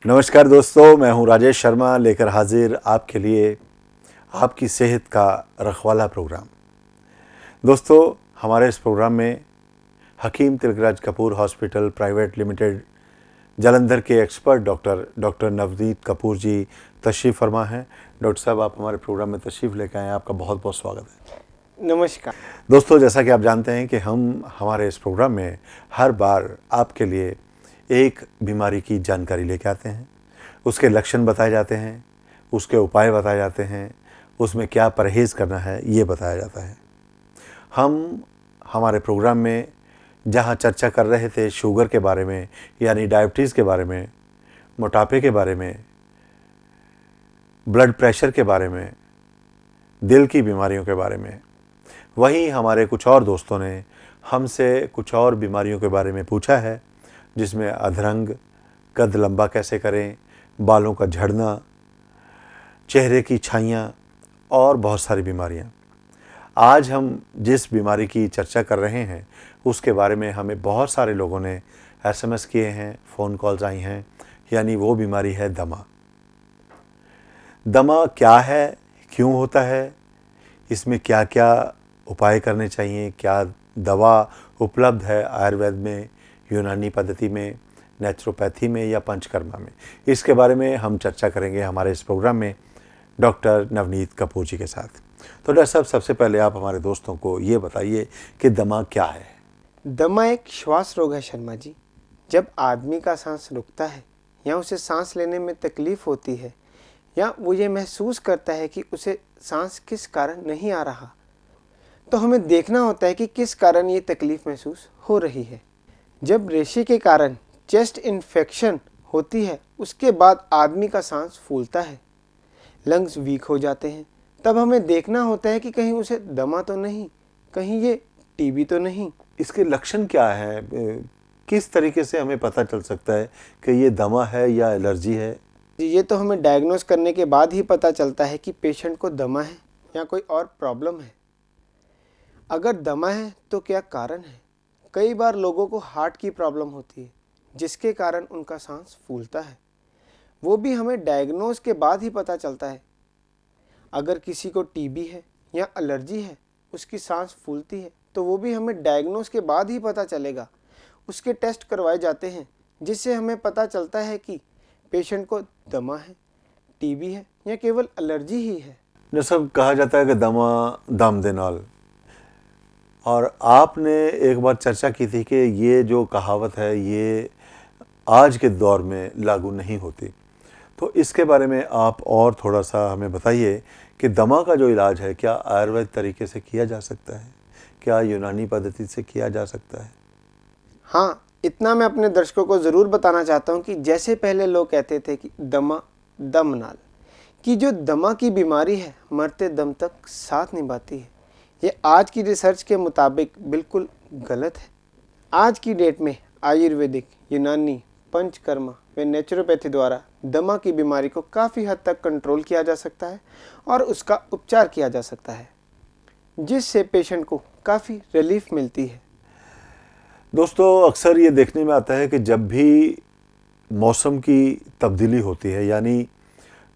नमस्कार दोस्तों, मैं हूं राजेश शर्मा लेकर हाजिर आपके लिए आपकी सेहत का रखवाला प्रोग्राम। दोस्तों, हमारे इस प्रोग्राम में Hakim Tilakraj Kapoor hospital private limited Jalandhar के एक्सपर्ट डॉक्टर नवनीत कपूर जी तशरीफ़ फरमा हैं। डॉक्टर साहब, आप हमारे प्रोग्राम में तशरीफ़ लेकर आए हैं, आपका बहुत बहुत स्वागत है। नमस्कार दोस्तों, जैसा कि आप जानते हैं कि हम हमारे इस प्रोग्राम में हर बार आपके लिए एक बीमारी की जानकारी लेके आते हैं, उसके लक्षण बताए जाते हैं, उसके उपाय बताए जाते हैं, उसमें क्या परहेज़ करना है ये बताया जाता है। हम हमारे प्रोग्राम में जहां चर्चा कर रहे थे शुगर के बारे में, यानी डायबिटीज़ के बारे में, मोटापे के बारे में, ब्लड प्रेशर के बारे में, दिल की बीमारियों के बारे में, वहीं हमारे कुछ और दोस्तों ने हमसे कुछ और बीमारियों के बारे में पूछा है, जिसमें अधरंग, कद लंबा कैसे करें, बालों का झड़ना, चेहरे की छाइयाँ और बहुत सारी बीमारियाँ। आज हम जिस बीमारी की चर्चा कर रहे हैं उसके बारे में हमें बहुत सारे लोगों ने एसएमएस किए हैं, फ़ोन कॉल्स आई हैं, यानी वो बीमारी है दमा। दमा क्या है, क्यों होता है, इसमें क्या क्या उपाय करने चाहिए, क्या दवा उपलब्ध है आयुर्वेद में, यूनानी पद्धति में, नेचुरोपैथी में या पंचकर्मा में, इसके बारे में हम चर्चा करेंगे हमारे इस प्रोग्राम में डॉक्टर नवनीत कपूर जी के साथ। तो डॉक्टर साहब, सबसे पहले आप हमारे दोस्तों को ये बताइए कि दमा क्या है। दमा एक श्वास रोग है शर्मा जी। जब आदमी का सांस रुकता है या उसे सांस लेने में तकलीफ होती है या वो ये महसूस करता है कि उसे सांस किस कारण नहीं आ रहा, तो हमें देखना होता है कि किस कारण ये तकलीफ महसूस हो रही है। जब रेशे के कारण चेस्ट इन्फेक्शन होती है उसके बाद आदमी का सांस फूलता है, लंग्स वीक हो जाते हैं, तब हमें देखना होता है कि कहीं उसे दमा तो नहीं, कहीं ये टीबी तो नहीं। इसके लक्षण क्या है, किस तरीके से हमें पता चल सकता है कि ये दमा है या एलर्जी है? ये तो हमें डायग्नोस करने के बाद ही पता चलता है कि पेशेंट को दमा है या कोई और प्रॉब्लम है। अगर दमा है तो क्या कारण है? कई बार लोगों को हार्ट की प्रॉब्लम होती है जिसके कारण उनका सांस फूलता है, वो भी हमें डायग्नोस के बाद ही पता चलता है। अगर किसी को टीबी है या एलर्जी है, उसकी सांस फूलती है, तो वो भी हमें डायग्नोस के बाद ही पता चलेगा। उसके टेस्ट करवाए जाते हैं जिससे हमें पता चलता है कि पेशेंट को दमा है, टीबी है या केवल एलर्जी ही है। न सब कहा जाता है कि दमा दम दे नाल, और आपने एक बार चर्चा की थी कि ये जो कहावत है ये आज के दौर में लागू नहीं होती। तो इसके बारे में आप और थोड़ा सा हमें बताइए कि दमा का जो इलाज है क्या आयुर्वेद तरीके से किया जा सकता है, क्या यूनानी पद्धति से किया जा सकता है? हाँ, इतना मैं अपने दर्शकों को ज़रूर बताना चाहता हूँ कि जैसे पहले लोग कहते थे कि दमा दम नाल, कि जो दमा की बीमारी है मरते दम तक साथ निभाती है, ये आज की रिसर्च के मुताबिक बिल्कुल गलत है। आज की डेट में आयुर्वेदिक, यूनानी, पंचकर्मा व नेचुरोपैथी द्वारा दमा की बीमारी को काफ़ी हद तक कंट्रोल किया जा सकता है और उसका उपचार किया जा सकता है, जिससे पेशेंट को काफ़ी रिलीफ मिलती है। दोस्तों, अक्सर ये देखने में आता है कि जब भी मौसम की तब्दीली होती है, यानी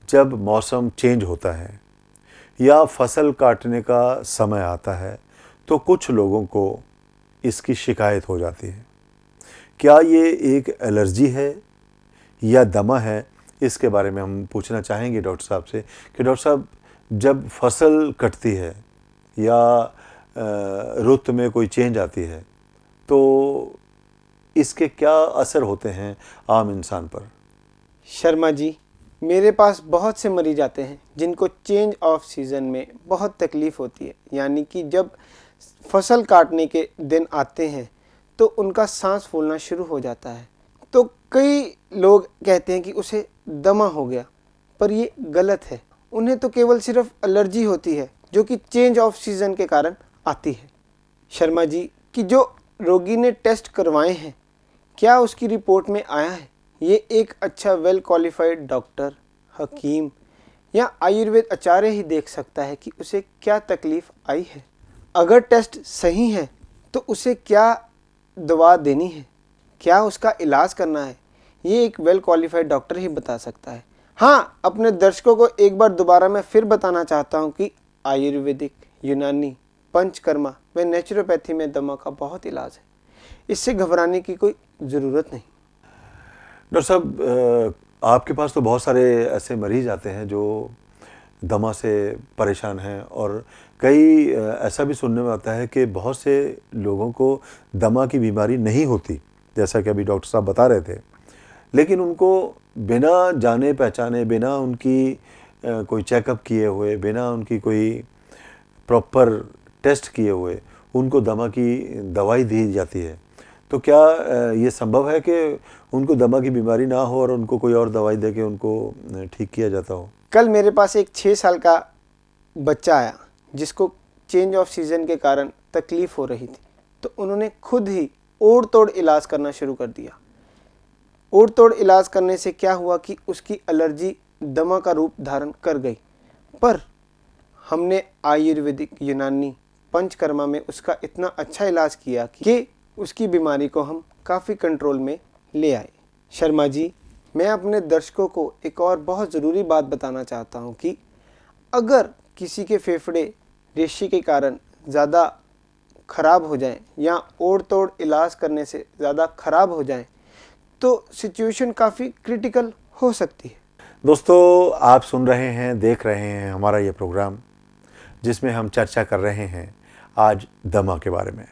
जब मौसम चेंज होता है या फसल काटने का समय आता है, तो कुछ लोगों को इसकी शिकायत हो जाती है। क्या ये एक एलर्जी है या दमा है, इसके बारे में हम पूछना चाहेंगे डॉक्टर साहब से कि डॉक्टर साहब, जब फसल कटती है या रुत में कोई चेंज आती है तो इसके क्या असर होते हैं आम इंसान पर? शर्मा जी, मेरे पास बहुत से मरीज आते हैं जिनको चेंज ऑफ सीज़न में बहुत तकलीफ़ होती है, यानी कि जब फसल काटने के दिन आते हैं तो उनका सांस फूलना शुरू हो जाता है। तो कई लोग कहते हैं कि उसे दमा हो गया, पर ये गलत है। उन्हें तो केवल सिर्फ एलर्जी होती है जो कि चेंज ऑफ सीज़न के कारण आती है। शर्मा जी, कि जो रोगी ने टेस्ट करवाए हैं, क्या उसकी रिपोर्ट में आया है, ये एक अच्छा वेल क्वालिफाइड डॉक्टर, हकीम या आयुर्वेद आचार्य ही देख सकता है कि उसे क्या तकलीफ़ आई है। अगर टेस्ट सही है तो उसे क्या दवा देनी है, क्या उसका इलाज करना है, ये एक वेल क्वालिफाइड डॉक्टर ही बता सकता है। हाँ, अपने दर्शकों को एक बार दोबारा मैं फिर बताना चाहता हूँ कि आयुर्वेदिक, यूनानी, पंचकर्मा व नेचुरोपैथी में दमा का बहुत इलाज है। इससे घबराने की कोई ज़रूरत नहीं। डॉक्टर साहब, आपके पास तो बहुत सारे ऐसे मरीज आते हैं जो दमा से परेशान हैं, और कई ऐसा भी सुनने में आता है कि बहुत से लोगों को दमा की बीमारी नहीं होती, जैसा कि अभी डॉक्टर साहब बता रहे थे, लेकिन उनको बिना जाने पहचाने, बिना उनकी कोई चेकअप किए हुए, बिना उनकी कोई प्रॉपर टेस्ट किए हुए उनको दमा की दवाई दी जाती है। तो क्या ये संभव है कि उनको दमा की बीमारी ना हो और उनको कोई और दवाई दे के उनको ठीक किया जाता हो? कल मेरे पास एक 6 साल का बच्चा आया जिसको चेंज ऑफ सीज़न के कारण तकलीफ़ हो रही थी, तो उन्होंने खुद ही ओड़ तोड़ इलाज करना शुरू कर दिया। ओड़ तोड़ इलाज करने से क्या हुआ कि उसकी एलर्जी दमा का रूप धारण कर गई, पर हमने आयुर्वेदिक, यूनानी, पंचकर्मा में उसका इतना अच्छा इलाज किया कि उसकी बीमारी को हम काफ़ी कंट्रोल में ले आए। शर्मा जी, मैं अपने दर्शकों को एक और बहुत ज़रूरी बात बताना चाहता हूँ कि अगर किसी के फेफड़े रेशे के कारण ज़्यादा ख़राब हो जाएं या ओड़ तोड़ इलाज करने से ज़्यादा ख़राब हो जाएं, तो सिचुएशन काफ़ी क्रिटिकल हो सकती है। दोस्तों, आप सुन रहे हैं, देख रहे हैं हमारा ये प्रोग्राम, जिसमें हम चर्चा कर रहे हैं आज दमा के बारे में।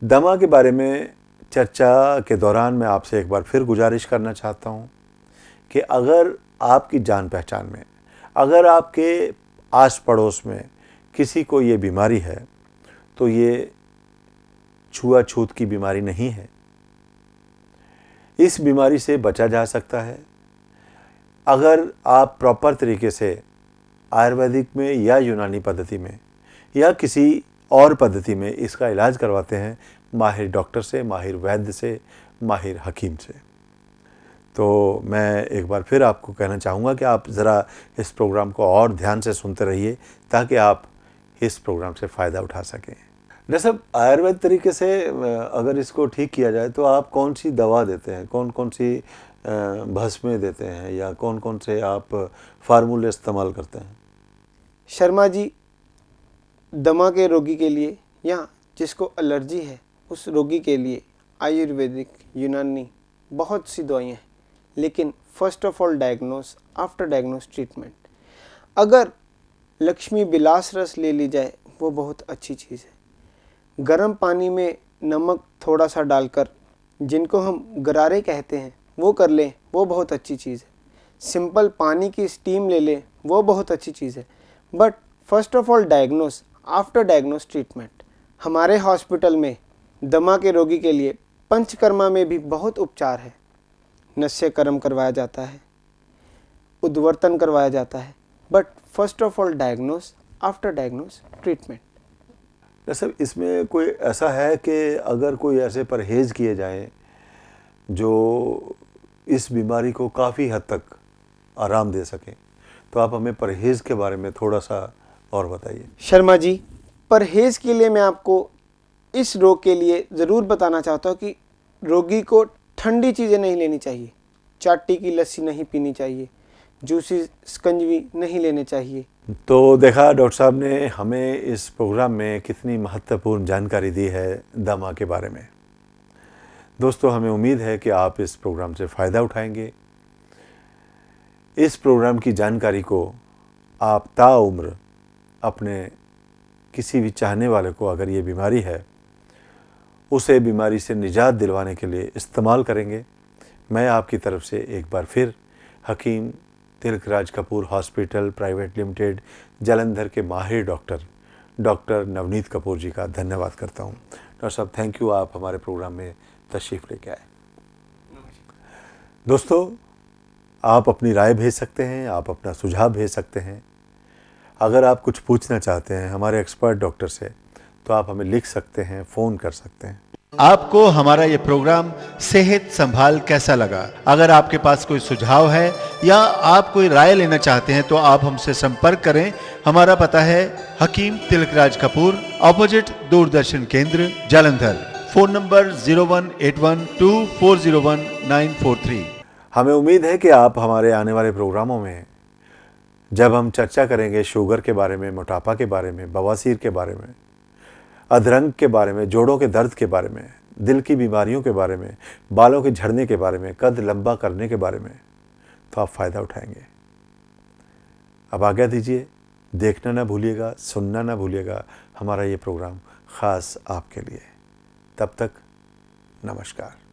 दमा के बारे में चर्चा के दौरान मैं आपसे एक बार फिर गुजारिश करना चाहता हूँ कि अगर आपकी जान पहचान में, अगर आपके आस पड़ोस में किसी को ये बीमारी है, तो ये छुआछूत की बीमारी नहीं है। इस बीमारी से बचा जा सकता है अगर आप प्रॉपर तरीके से आयुर्वेदिक में या यूनानी पद्धति में या किसी और पद्धति में इसका इलाज करवाते हैं माहिर डॉक्टर से, माहिर वैद्य से, माहिर हकीम से। तो मैं एक बार फिर आपको कहना चाहूँगा कि आप ज़रा इस प्रोग्राम को और ध्यान से सुनते रहिए ताकि आप इस प्रोग्राम से फ़ायदा उठा सकें। डॉक्टर साहब, आयुर्वेद तरीके से अगर इसको ठीक किया जाए तो आप कौन सी दवा देते हैं, कौन कौन सी भस्में देते हैं, या कौन कौन से आप फार्मूले इस्तेमाल करते हैं? शर्मा जी, दमा के रोगी के लिए या जिसको एलर्जी है उस रोगी के लिए आयुर्वेदिक, यूनानी बहुत सी दवाइयाँ हैं, लेकिन first of all diagnose, after diagnose treatment. अगर लक्ष्मी बिलास रस ले ली जाए वो बहुत अच्छी चीज़ है। गर्म पानी में नमक थोड़ा सा डालकर, जिनको हम गरारे कहते हैं, वो कर लें, वो बहुत अच्छी चीज़ है। सिंपल पानी की स्टीम ले लें, वो बहुत अच्छी चीज़ है। But first of all diagnose, after diagnose treatment. हमारे हॉस्पिटल में दमा के रोगी के लिए पंचकर्मा में भी बहुत उपचार है। नस्यकर्म करवाया जाता है, उद्वर्तन करवाया जाता है, but first of all diagnose, after diagnose treatment. जैसे इसमें कोई ऐसा है कि अगर कोई ऐसे परहेज़ किए जाएं जो इस बीमारी को काफ़ी हद तक आराम दे सकें, तो आप हमें परहेज़ के बारे में थोड़ा सा और बताइए। शर्मा जी, परहेज़ के लिए मैं आपको इस रोग के लिए ज़रूर बताना चाहता हूँ कि रोगी को ठंडी चीज़ें नहीं लेनी चाहिए, चाटी की लस्सी नहीं पीनी चाहिए, जूसी स्कंजवी नहीं लेने चाहिए। तो देखा डॉक्टर साहब ने हमें इस प्रोग्राम में कितनी महत्वपूर्ण जानकारी दी है दमा के बारे में। दोस्तों, हमें उम्मीद है कि आप इस प्रोग्राम से फ़ायदा उठाएंगे। इस प्रोग्राम की जानकारी को आप ताउम्र अपने किसी भी चाहने वाले को, अगर ये बीमारी है, उसे बीमारी से निजात दिलवाने के लिए इस्तेमाल करेंगे। मैं आपकी तरफ से एक बार फिर Hakim Tilakraj Kapoor hospital private limited Jalandhar के माहिर डॉक्टर नवनीत कपूर जी का धन्यवाद करता हूँ। डॉक्टर साहब, थैंक यू, आप हमारे प्रोग्राम में तशरीफ़ लेके आए। दोस्तों, आप अपनी राय भेज सकते हैं, आप अपना सुझाव भेज सकते हैं। अगर आप कुछ पूछना चाहते हैं हमारे एक्सपर्ट डॉक्टर से, तो आप हमें लिख सकते हैं, फ़ोन कर सकते हैं। आपको हमारा ये प्रोग्राम सेहत संभाल कैसा लगा? अगर आपके पास कोई सुझाव है या आप कोई राय लेना चाहते हैं तो आप हमसे संपर्क करें। हमारा पता है हकीम तिलकराज कपूर, ऑपोजिट दूरदर्शन केंद्र, जालंधर। फ़ोन नंबर 01812401 हमें उम्मीद है कि आप हमारे आने वाले प्रोग्रामों में जब हम चर्चा करेंगे शुगर के बारे में, मोटापा के बारे में, बवासीर के बारे में, अधरंग के बारे में, जोड़ों के दर्द के बारे में, दिल की बीमारियों के बारे में, बालों के झड़ने के बारे में, कद लंबा करने के बारे में, तो आप फ़ायदा उठाएंगे। अब आज्ञा दीजिए, देखना ना भूलिएगा, सुनना ना भूलिएगा हमारा ये प्रोग्राम ख़ास आपके लिए। तब तक नमस्कार।